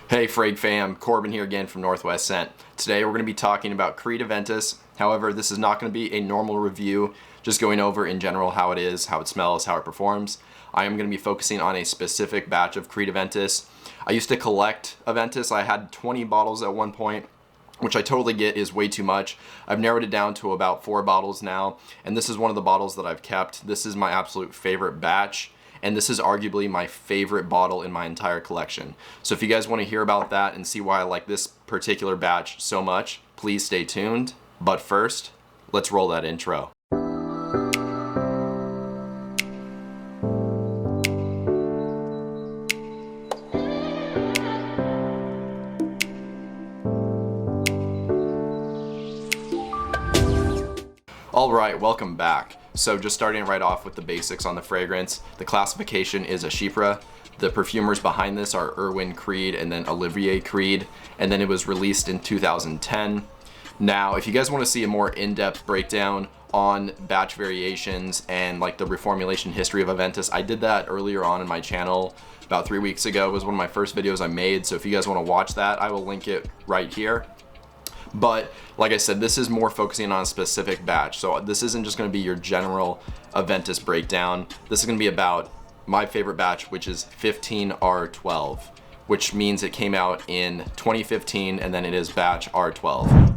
Hey Frag fam, Corbin here again from Northwest Scent. Today we're going to be talking about Creed Aventus. However, this is not going to be a normal review, just going over in general how it is, how it smells, how it performs. I am going to be focusing on a specific batch of Creed Aventus. I used to collect Aventus. I had 20 bottles at one point, which I totally get is way too much. I've narrowed it down to about 4 bottles now, and this is one of the bottles that I've kept. This is my absolute favorite batch, and this is arguably my favorite bottle in my entire collection. So if you guys want to hear about that and see why I like this particular batch so much, please stay tuned. But first, let's roll that intro. Alright, welcome back. So just starting right off with the basics on the fragrance, the classification is a chypre. The perfumers behind this are Irwin Creed and then Olivier Creed, and then it was released in 2010. Now, if you guys want to see a more in-depth breakdown on batch variations and like the reformulation history of Aventus, I did that earlier on in my channel about 3 weeks ago. It was one of my first videos I made, so if you guys want to watch that, I will link it right here. But like I said, this is more focusing on a specific batch. So this isn't just going to be your general Aventus breakdown. This is going to be about my favorite batch, which is 15R12, which means it came out in 2015 and then it is batch R12.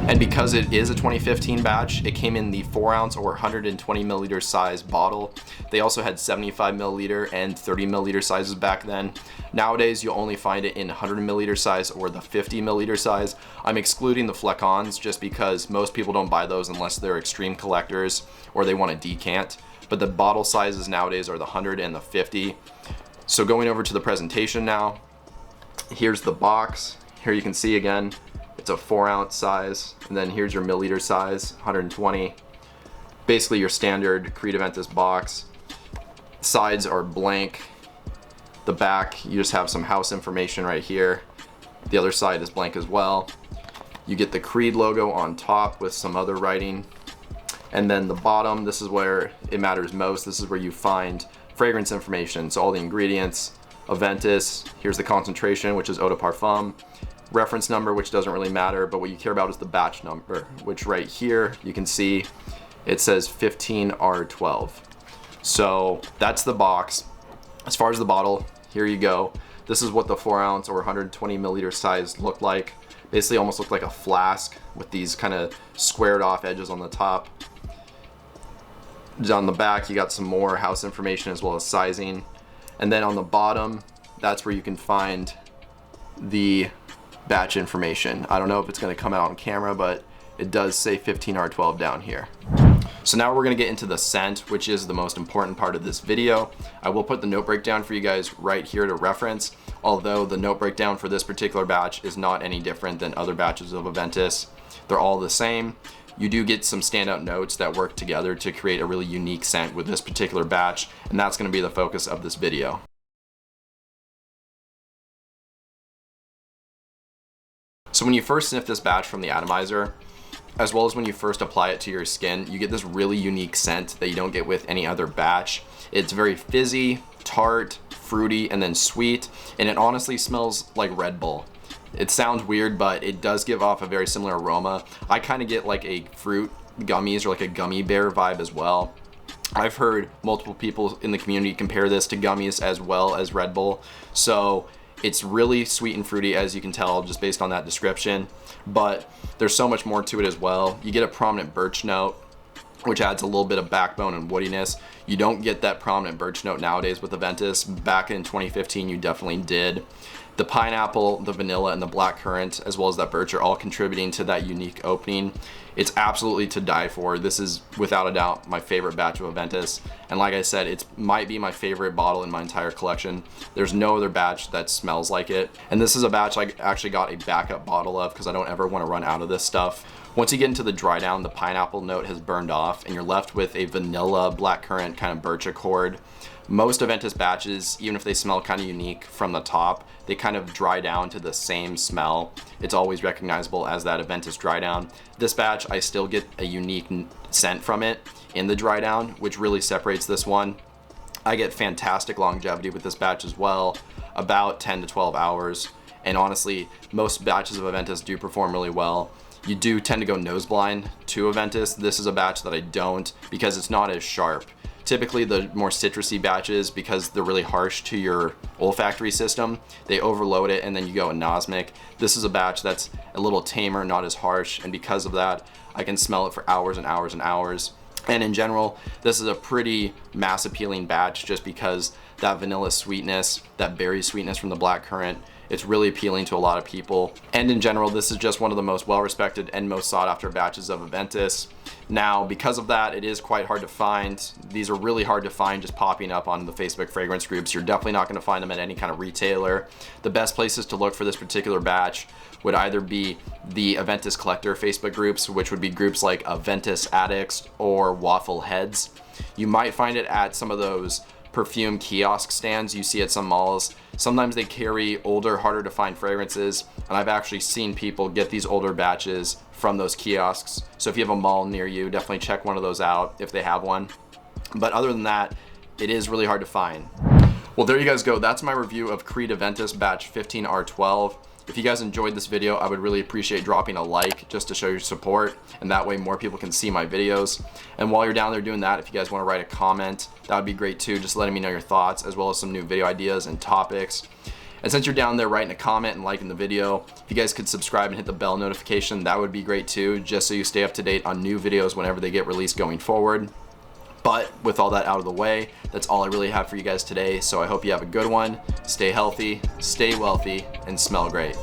And because it is a 2015 batch, it came in the 4 ounce or 120 milliliter size bottle. They also had 75 milliliter and 30 milliliter sizes back then. Nowadays, you'll only find it in 100 milliliter size or the 50 milliliter size. I'm excluding the flacons just because most people don't buy those unless they're extreme collectors or they want to decant. But the bottle sizes nowadays are the 100 and the 50. So going over to the presentation now, here's the box. Here you can see again, it's a 4 ounce size, and then here's your milliliter size, 120. Basically your standard Creed Aventus box. Sides are blank. The back, you just have some house information right here. The other side is blank as well. You get the Creed logo on top with some other writing. And then the bottom, this is where it matters most. This is where you find fragrance information. So all the ingredients, Aventus, here's the concentration, which is eau de parfum. Reference number, which doesn't really matter, but what you care about is the batch number, which right here you can see it says 15R12. So that's the box. As far as the bottle, here you go. This is what the 4 ounce or 120 milliliter size looked like. Basically almost looked like a flask with these kind of squared off edges on the top. On the back you got some more house information as well as sizing, and then on the bottom that's where you can find the batch information. I don't know if it's going to come out on camera, but it does say 15R12 down here. So now we're going to get into the scent, which is the most important part of this video. I will put the note breakdown for you guys right here to reference, although the note breakdown for this particular batch is not any different than other batches of Aventus. They're all the same. You do get some standout notes that work together to create a really unique scent with this particular batch, and that's going to be the focus of this video. So when you first sniff this batch from the atomizer, as well as when you first apply it to your skin, you get this really unique scent that you don't get with any other batch. It's very fizzy, tart, fruity, and then sweet, and it honestly smells like Red Bull. It sounds weird, but it does give off a very similar aroma. I kind of get like a fruit gummies or like a gummy bear vibe as well. I've heard multiple people in the community compare this to gummies as well as Red Bull. So it's really sweet and fruity, as you can tell just based on that description, but there's so much more to it as well. You get a prominent birch note, which adds a little bit of backbone and woodiness. You don't get that prominent birch note nowadays with Aventus. Back in 2015, you definitely did. The pineapple, the vanilla, and the blackcurrant, as well as that birch, are all contributing to that unique opening. It's absolutely to die for. This is without a doubt my favorite batch of Aventus, and like I said, it might be my favorite bottle in my entire collection. There's no other batch that smells like it, and this is a batch I actually got a backup bottle of because I don't ever want to run out of this stuff. Once you get into the dry down, the pineapple note has burned off and you're left with a vanilla blackcurrant kind of birch accord. Most Aventus batches, even if they smell kind of unique from the top, they kind of dry down to the same smell. It's always recognizable as that Aventus dry down. This batch, I still get a unique scent from it in the dry down, which really separates this one. I get fantastic longevity with this batch as well, about 10 to 12 hours. And honestly, most batches of Aventus do perform really well. You do tend to go nose blind to Aventus. This is a batch that I don't, because it's not as sharp. Typically the more citrusy batches, because they're really harsh to your olfactory system, they overload it and then you go anosmic. This is a batch that's a little tamer, not as harsh, and because of that, I can smell it for hours and hours and hours. And in general, this is a pretty mass appealing batch just because that vanilla sweetness, that berry sweetness from the blackcurrant, it's really appealing to a lot of people. And in general, this is just one of the most well-respected and most sought-after batches of Aventus. Now, because of that, it is quite hard to find. These are really hard to find just popping up on the Facebook fragrance groups. You're definitely not going to find them at any kind of retailer. The best places to look for this particular batch would either be the Aventus collector Facebook groups, which would be groups like Aventus Addicts or Waffle Heads. You might find it at some of those perfume kiosk stands you see at some malls. Sometimes they carry older, harder to find fragrances, and I've actually seen people get these older batches from those kiosks. So if you have a mall near you, definitely check one of those out if they have one. But other than that, it is really hard to find. Well, there you guys go. That's my review of Creed Aventus batch 15R12. If you guys enjoyed this video, I would really appreciate dropping a like just to show your support, and that way more people can see my videos. And while you're down there doing that, if you guys want to write a comment, that would be great too, just letting me know your thoughts as well as some new video ideas and topics. And since you're down there writing a comment and liking the video, if you guys could subscribe and hit the bell notification, that would be great too, just so you stay up to date on new videos whenever they get released going forward. But with all that out of the way, that's all I really have for you guys today. So I hope you have a good one, stay healthy, stay wealthy, and smell great.